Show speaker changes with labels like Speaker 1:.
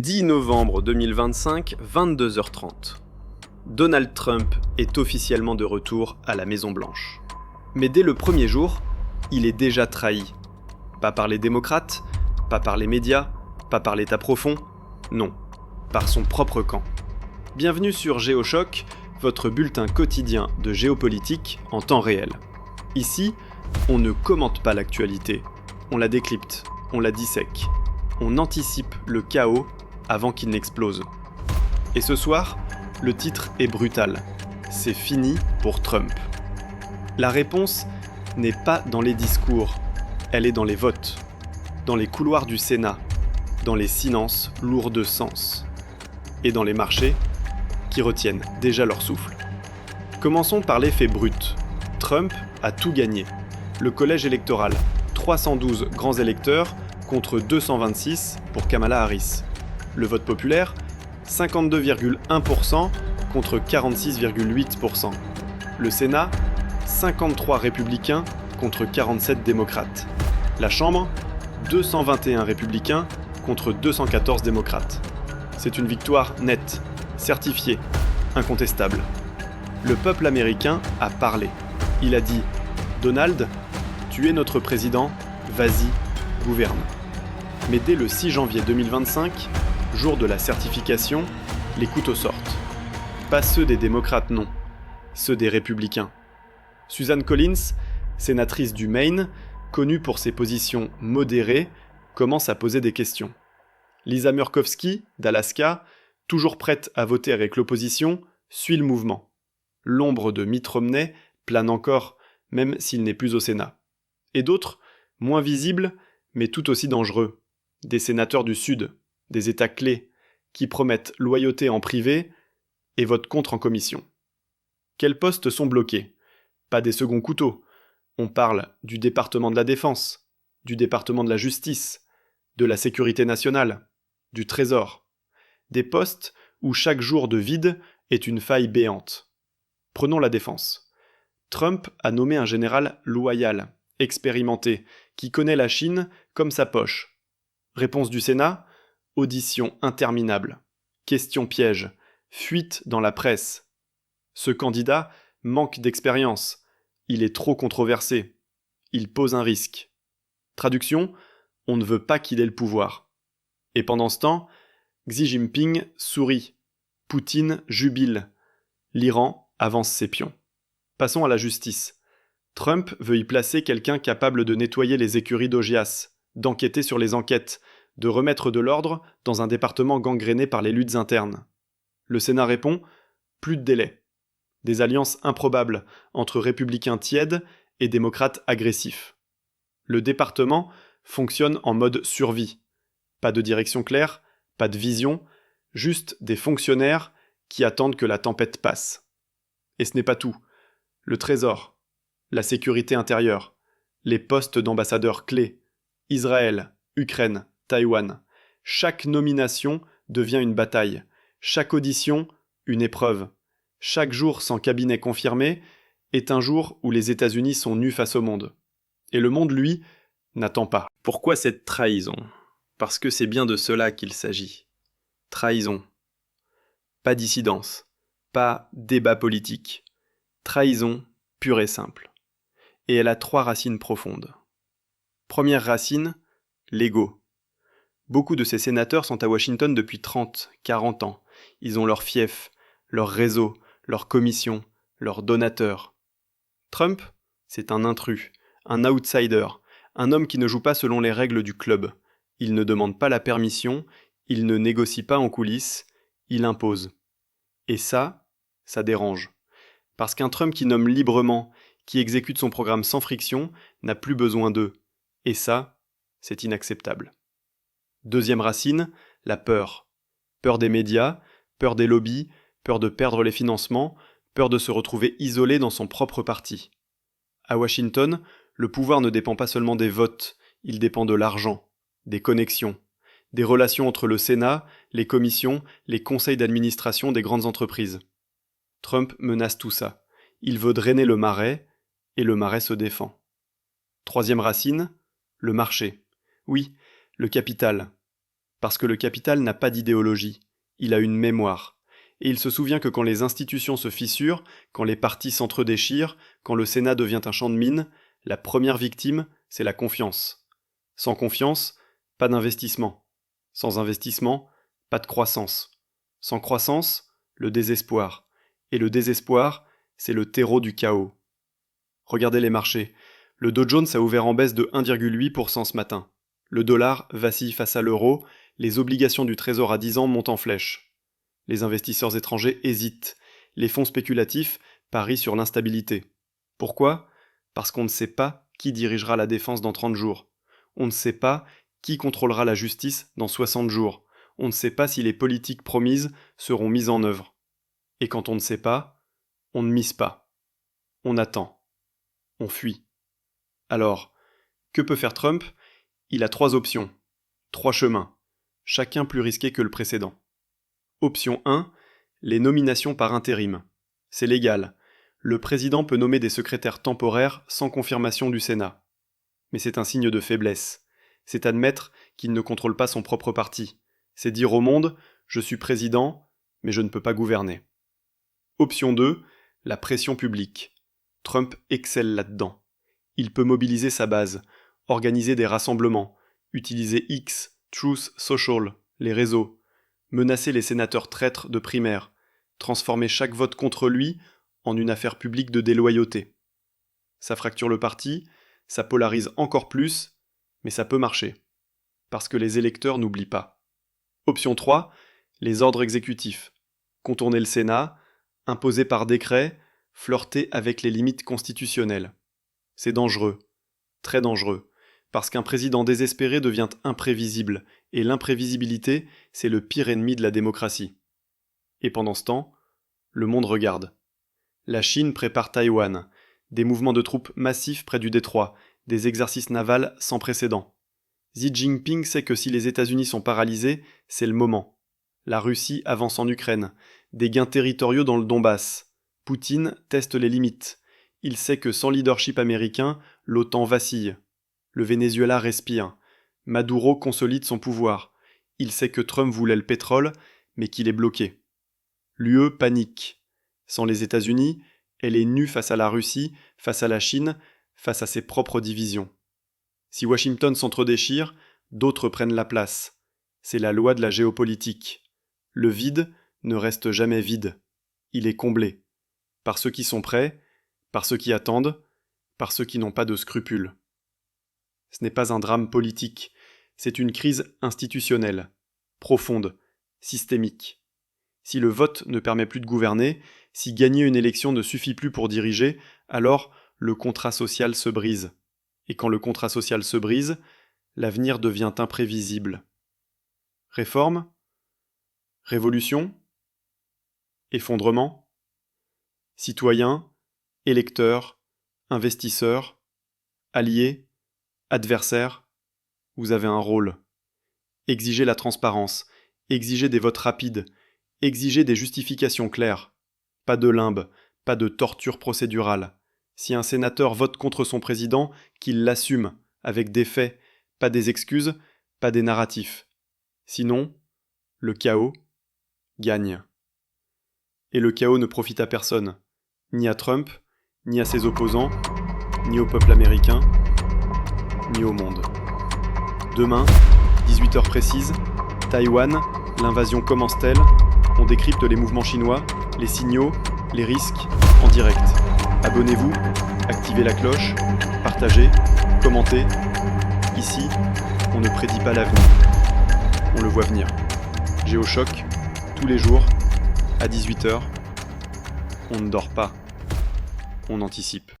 Speaker 1: 10 novembre 2025, 22h30. Donald Trump est officiellement de retour à la Maison-Blanche. Mais dès le premier jour, il est déjà trahi. Pas par les démocrates, pas par les médias, pas par l'État profond, non, par son propre camp. Bienvenue sur GeoChoc, votre bulletin quotidien de géopolitique en temps réel. Ici, on ne commente pas l'actualité, on la décrypte, on la dissèque, on anticipe le chaos avant qu'il n'explose. Et ce soir, le titre est brutal. C'est fini pour Trump. La réponse n'est pas dans les discours, elle est dans les votes, dans les couloirs du Sénat, dans les silences lourds de sens, et dans les marchés qui retiennent déjà leur souffle. Commençons par les faits bruts. Trump a tout gagné. Le collège électoral, 312 grands électeurs contre 226 pour Kamala Harris. Le vote populaire, 52,1% contre 46,8%. Le Sénat, 53 républicains contre 47 démocrates. La Chambre, 221 républicains contre 214 démocrates. C'est une victoire nette, certifiée, incontestable. Le peuple américain a parlé. Il a dit « Donald, tu es notre président, vas-y, gouverne ». Mais dès le 6 janvier 2025, jour de la certification, les couteaux sortent. Pas ceux des démocrates, non. Ceux des républicains. Susan Collins, sénatrice du Maine, connue pour ses positions modérées, commence à poser des questions. Lisa Murkowski, d'Alaska, toujours prête à voter avec l'opposition, suit le mouvement. L'ombre de Mitt Romney plane encore, même s'il n'est plus au Sénat. Et d'autres, moins visibles, mais tout aussi dangereux. Des sénateurs du Sud, des États clés, qui promettent loyauté en privé et votent contre en commission. Quels postes sont bloqués ? Pas des seconds couteaux. On parle du département de la Défense, du département de la Justice, de la Sécurité nationale, du Trésor. Des postes où chaque jour de vide est une faille béante. Prenons la Défense. Trump a nommé un général loyal, expérimenté, qui connaît la Chine comme sa poche. Réponse du Sénat ? Audition interminable, questions pièges, fuite dans la presse. Ce candidat manque d'expérience, il est trop controversé, il pose un risque. Traduction, on ne veut pas qu'il ait le pouvoir. Et pendant ce temps, Xi Jinping sourit, Poutine jubile, l'Iran avance ses pions. Passons à la justice. Trump veut y placer quelqu'un capable de nettoyer les écuries d'Augias, d'enquêter sur les enquêtes, de remettre de l'ordre dans un département gangréné par les luttes internes. Le Sénat répond « Plus de délai ». Des alliances improbables entre républicains tièdes et démocrates agressifs. Le département fonctionne en mode survie. Pas de direction claire, pas de vision, juste des fonctionnaires qui attendent que la tempête passe. Et ce n'est pas tout. Le Trésor, la sécurité intérieure, les postes d'ambassadeurs clés, Israël, Ukraine, Taïwan. Chaque nomination devient une bataille. Chaque audition, une épreuve. Chaque jour sans cabinet confirmé est un jour où les États-Unis sont nus face au monde. Et le monde, lui, n'attend pas. Pourquoi cette trahison ? Parce que c'est bien de cela qu'il s'agit. Trahison. Pas dissidence. Pas débat politique. Trahison pure et simple. Et elle a 3 racines profondes. Première racine, l'ego. Beaucoup de ces sénateurs sont à Washington depuis 30, 40 ans. Ils ont leur fief, leur réseau, leur commission, leurs donateurs. Trump, c'est un intrus, un outsider, un homme qui ne joue pas selon les règles du club. Il ne demande pas la permission, il ne négocie pas en coulisses, il impose. Et ça dérange. Parce qu'un Trump qui nomme librement, qui exécute son programme sans friction, n'a plus besoin d'eux. Et ça, c'est inacceptable. Deuxième racine, la peur. Peur des médias, peur des lobbies, peur de perdre les financements, peur de se retrouver isolé dans son propre parti. À Washington, le pouvoir ne dépend pas seulement des votes, il dépend de l'argent, des connexions, des relations entre le Sénat, les commissions, les conseils d'administration des grandes entreprises. Trump menace tout ça. Il veut drainer le marais, et le marais se défend. Troisième racine, le marché. Oui, le capital. Parce que le capital n'a pas d'idéologie, il a une mémoire. Et il se souvient que quand les institutions se fissurent, quand les partis s'entre-déchirent, quand le Sénat devient un champ de mine, la première victime, c'est la confiance. Sans confiance, pas d'investissement. Sans investissement, pas de croissance. Sans croissance, le désespoir. Et le désespoir, c'est le terreau du chaos. Regardez les marchés. Le Dow Jones a ouvert en baisse de 1,8% ce matin. Le dollar vacille face à l'euro, les obligations du Trésor à 10 ans montent en flèche. Les investisseurs étrangers hésitent. Les fonds spéculatifs parient sur l'instabilité. Pourquoi ? Parce qu'on ne sait pas qui dirigera la défense dans 30 jours. On ne sait pas qui contrôlera la justice dans 60 jours. On ne sait pas si les politiques promises seront mises en œuvre. Et quand on ne sait pas, on ne mise pas. On attend. On fuit. Alors, que peut faire Trump ? Il a 3 options, 3 chemins, chacun plus risqué que le précédent. Option 1, les nominations par intérim. C'est légal. Le président peut nommer des secrétaires temporaires sans confirmation du Sénat. Mais c'est un signe de faiblesse. C'est admettre qu'il ne contrôle pas son propre parti. C'est dire au monde « Je suis président, mais je ne peux pas gouverner ». Option 2, la pression publique. Trump excelle là-dedans. Il peut mobiliser sa base, organiser des rassemblements, utiliser X, Truth Social, les réseaux, menacer les sénateurs traîtres de primaire, transformer chaque vote contre lui en une affaire publique de déloyauté. Ça fracture le parti, ça polarise encore plus, mais ça peut marcher. Parce que les électeurs n'oublient pas. Option 3, les ordres exécutifs. Contourner le Sénat, imposer par décret, flirter avec les limites constitutionnelles. C'est dangereux, très dangereux, parce qu'un président désespéré devient imprévisible, et l'imprévisibilité, c'est le pire ennemi de la démocratie. Et pendant ce temps, le monde regarde. La Chine prépare Taïwan, des mouvements de troupes massifs près du détroit, des exercices navals sans précédent. Xi Jinping sait que si les États-Unis sont paralysés, c'est le moment. La Russie avance en Ukraine, des gains territoriaux dans le Donbass. Poutine teste les limites. Il sait que sans leadership américain, l'OTAN vacille. Le Venezuela respire. Maduro consolide son pouvoir. Il sait que Trump voulait le pétrole, mais qu'il est bloqué. L'UE panique. Sans les États-Unis, elle est nue face à la Russie, face à la Chine, face à ses propres divisions. Si Washington s'entre-déchire, d'autres prennent la place. C'est la loi de la géopolitique. Le vide ne reste jamais vide. Il est comblé. Par ceux qui sont prêts, par ceux qui attendent, par ceux qui n'ont pas de scrupules. Ce n'est pas un drame politique, c'est une crise institutionnelle, profonde, systémique. Si le vote ne permet plus de gouverner, si gagner une élection ne suffit plus pour diriger, alors le contrat social se brise. Et quand le contrat social se brise, l'avenir devient imprévisible. Réforme ? Révolution ? Effondrement ? Citoyens, électeurs, investisseurs, alliés, adversaires, vous avez un rôle. Exigez la transparence, exigez des votes rapides, exigez des justifications claires. Pas de limbe, pas de torture procédurale. Si un sénateur vote contre son président, qu'il l'assume, avec des faits, pas des excuses, pas des narratifs. Sinon, le chaos gagne. Et le chaos ne profite à personne, ni à Trump, ni à ses opposants, ni au peuple américain, ni au monde. Demain, 18h précise, Taïwan, l'invasion commence-t-elle ? On décrypte les mouvements chinois, les signaux, les risques, en direct. Abonnez-vous, activez la cloche, partagez, commentez. Ici, on ne prédit pas l'avenir. On le voit venir. Géochoc, tous les jours, à 18h. On ne dort pas. On anticipe.